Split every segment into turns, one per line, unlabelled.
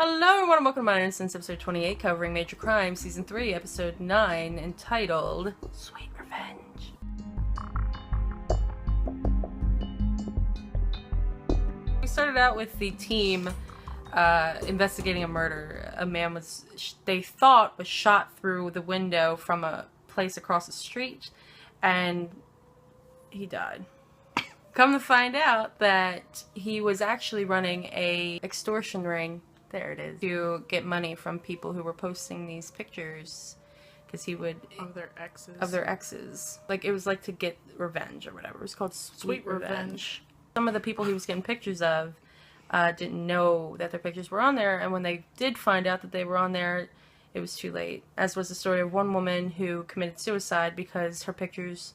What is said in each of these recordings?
Hello everyone and welcome to Minor Instance, episode 28, covering Major Crime, season 3, episode 9, entitled Sweet Revenge. We started out with the team investigating a murder. A man they thought was shot through the window from a place across the street, and he died. Come to find out that he was actually running a extortion ring. There it is. To get money from people who were posting these pictures. Because he would...
Of their exes.
Of their exes. Like, it was like to get revenge or whatever. It was called Sweet Revenge. Some of the people he was getting pictures of didn't know that their pictures were on there. And when they did find out that they were on there, it was too late. As was the story of one woman who committed suicide because her pictures...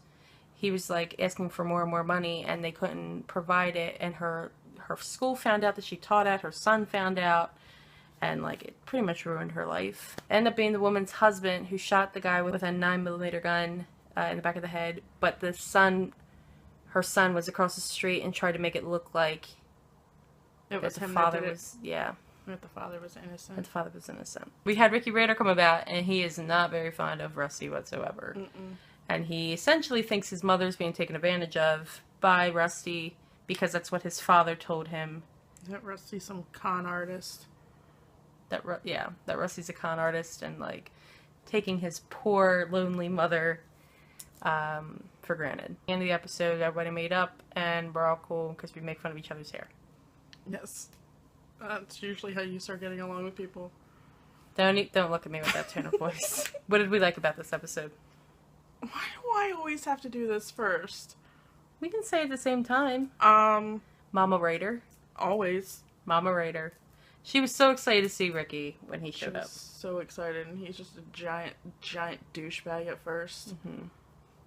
He was, like, asking for more and more money, and they couldn't provide it. And her school found out that she taught at. Her son found out. And, like, it pretty much ruined her life. Ended up being the woman's husband who shot the guy with a 9mm gun in the back of the head. But her son was across the street and tried to make it look like
it was
that the
him
father
that did
was, yeah.
That the father was innocent.
That the father was innocent. We had Ricky Raydor come about, and he is not very fond of Rusty whatsoever. And he essentially thinks his mother's being taken advantage of by Rusty because that's what his father told him.
That Rusty's some con artist.
That Rusty's a con artist and, like, taking his poor, lonely mother for granted. At the end of the episode, everybody made up, and we're all cool because we make fun of each other's hair.
Yes. That's usually how you start getting along with people.
Don't look at me with that tone of voice. What did we like about this episode?
Why do I always have to do this first?
We can say it at the same time. Mama Raydor.
Always.
Mama Raydor. She was so excited to see Ricky when he showed up.
So excited, and he's just a giant douchebag at first.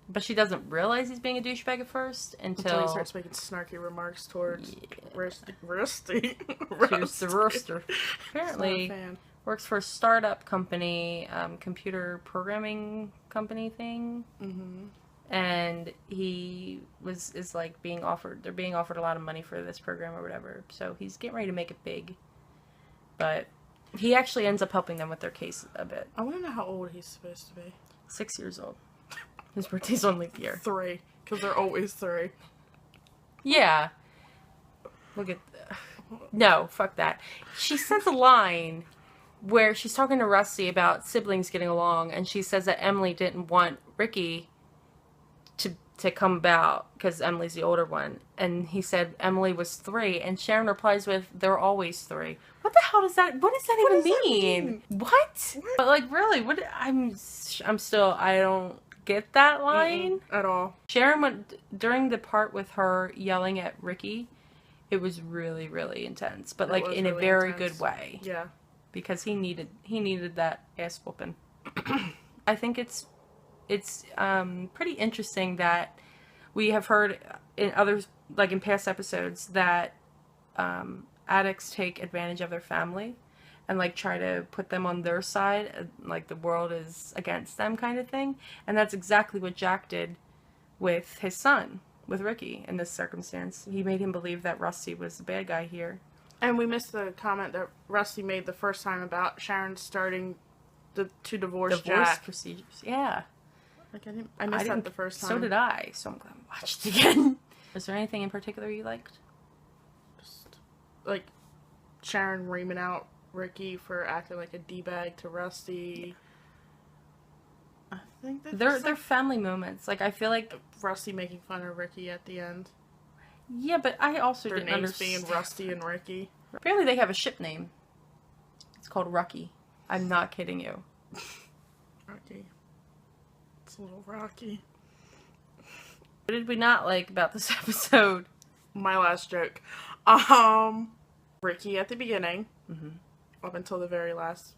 But she doesn't realize he's being a douchebag at first until
he starts making snarky remarks towards Rusty.
She's the roaster. Apparently, works for a startup company, computer programming company thing. And he is like they're being offered a lot of money for this program or whatever. So he's getting ready to make it big. But he actually ends up helping them with their case a bit.
I want to know how old he's supposed to be.
6 years old. His birthday's on leap year.
3, because they're always 3.
Yeah. No, fuck that. She says a line where she's talking to Rusty about siblings getting along, and she says that Emily didn't want Ricky to come about because Emily's the older one, and he said Emily was 3, and Sharon replies with, "They're always 3." What the hell does that? What does that even mean? What? But like, really, what? I don't get that line
at all.
Sharon went during the part with her yelling at Ricky. It was really, really intense, but like in a very good way.
Yeah,
because he needed that ass whooping. I think it's pretty interesting that we have heard in others, like in past episodes, that addicts take advantage of their family and like try to put them on their side, like the world is against them kind of thing. And that's exactly what Jack did with his son, with Ricky, in this circumstance. He made him believe that Rusty was the bad guy here.
And we missed the comment that Rusty made the first time about Sharon starting to divorce Jack.
Procedures. Yeah.
Like I missed that the first time.
So did I. So I'm glad we watched it again. Is there anything in particular you liked?
Just like Sharon reaming out Ricky for acting like a D-bag to Rusty. I think that
they're family moments. Like I feel like
Rusty making fun of Ricky at the end.
Yeah, but I also didn't understand.
Their names being Rusty and Ricky.
Apparently they have a ship name. It's called Rucky. I'm not kidding you.
Rocky. It's a little rocky.
What did we not like about this episode?
My last joke. Ricky at the beginning. Up until the very last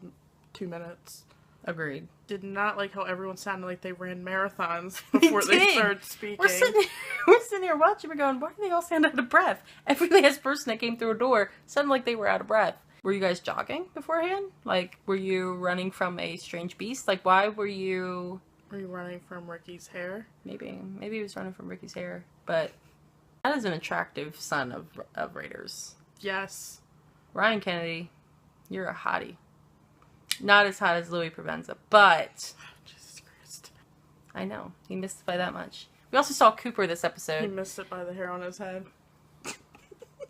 2 minutes.
Agreed.
Did not like how everyone sounded like they ran marathons before they started speaking.
We're sitting here watching, we're going, why do they all sound out of breath? Every last person that came through a door sounded like they were out of breath. Were you guys jogging beforehand? Like, were you running from a strange beast? Like, why were you...
Were you running from Ricky's hair?
Maybe he was running from Ricky's hair. But that is an attractive son of Raiders.
Yes.
Ryan Kennedy, You're a hottie. Not as hot as Louis Provenza, but...
Jesus Christ.
I know. He missed it by that much. We also saw Cooper this episode.
He missed it by the hair on his head.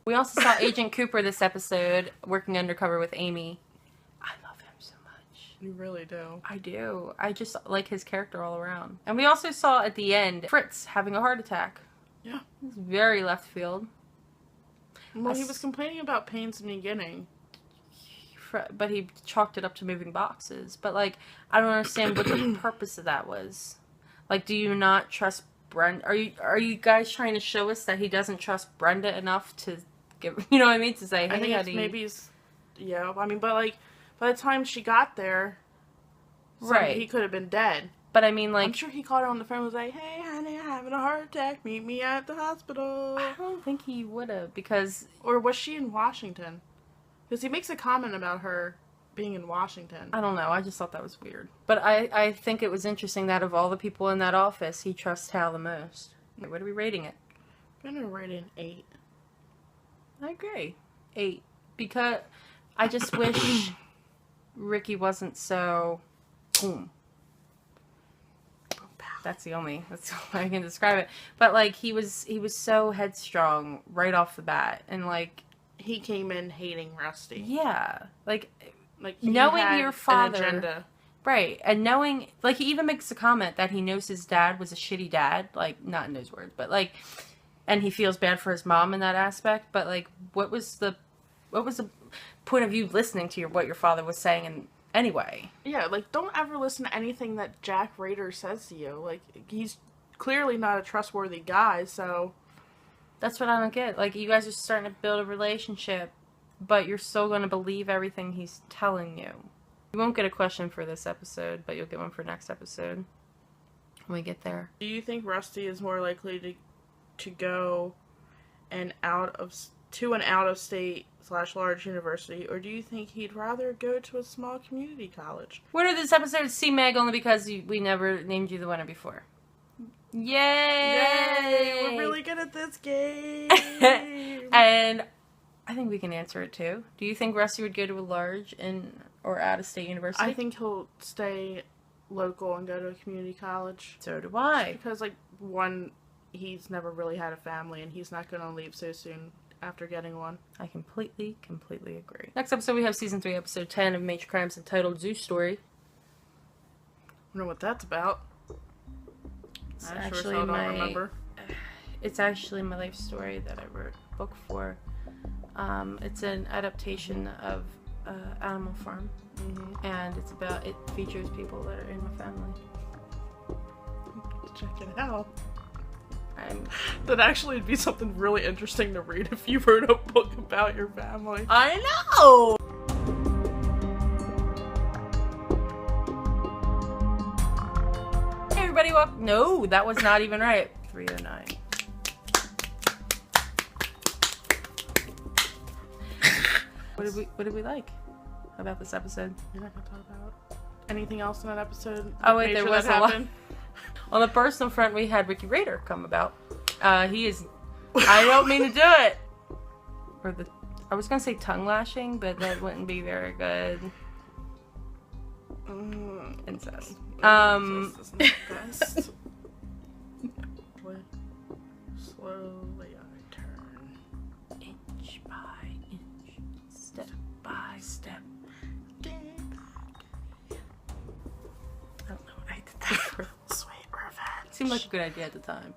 We also saw Agent Cooper this episode, working undercover with Amy. I love him so much.
You really do.
I do. I just like his character all around. And we also saw at the end, Fritz having a heart attack.
Yeah.
It's very left field.
Well, he was complaining about pains in the beginning.
But he chalked it up to moving boxes. But, like, I don't understand what the purpose of that was. Like, do you not trust Brenda? Are you guys trying to show us that he doesn't trust Brenda enough to give, you know what I mean? To say, hey,
I think
honey.
maybe he's, yeah, I mean, but, like, by the time she got there,
right,
he could have been dead.
But, I mean, like...
I'm sure he called her on the phone and was like, hey, honey, I'm having a heart attack. Meet me at the hospital.
I don't think he would have, because...
Or was she in Washington? Because he makes a comment about her being in Washington.
I don't know. I just thought that was weird. But I think it was interesting that of all the people in that office, he trusts Hal the most. What are we rating it?
I'm going to rate it an 8.
I agree. 8. Because I just wish Ricky wasn't so... Boom. That's the only way I can describe it. But, like, he was so headstrong right off the bat. And, like...
He came in hating Rusty.
Yeah. Like
he
knowing
had
your father...
an agenda.
Right. And knowing... Like, he even makes a comment that he knows his dad was a shitty dad. Like, not in those words, but, like... And he feels bad for his mom in that aspect. But, like, what was the point of you listening to what your father was saying and... Anyway.
Yeah, like, don't ever listen to anything that Jack Raydor says to you. Like, he's clearly not a trustworthy guy, so...
That's what I don't get. Like, you guys are starting to build a relationship, but you're still going to believe everything he's telling you. You won't get a question for this episode, but you'll get one for next episode when we get there.
Do you think Rusty is more likely to go to an out-of-state / large university, or do you think he'd rather go to a small community college?
Winner of this episode is C. Meg, only because we never named you the winner before. Yay!
Yay! We're really good at this game!
And I think we can answer it too. Do you think Rusty would go to a large or out-of-state university?
I think he'll stay local and go to a community college.
So do I.
Because, like, one, he's never really had a family, and he's not going to leave so soon after getting one.
I completely agree. Next episode, we have Season 3, Episode 10 of Major Crimes, entitled Zoo Story.
I don't know what that's about.
It's
I
actually
sure don't remember.
It's actually my life story that I wrote a book for. It's an adaptation of Animal Farm, and it features people that are in my family.
Check it out. That actually would be something really interesting to read if you wrote a book about your family.
I know! Hey everybody, welcome. No, that was not even right. 309. What did we like about this episode?
You're not gonna talk about anything else in that episode?
Oh wait, there was a lot. On the personal front, we had Ricky Raydor come about. He is... I don't mean to do it! I was gonna say tongue lashing, but that wouldn't be very good. Incest.
Incest is not best. Slowly I turn.
Inch by inch. Step by step.
I
don't know what I did that for.
Sweet revenge.
Seemed like a good idea at the time.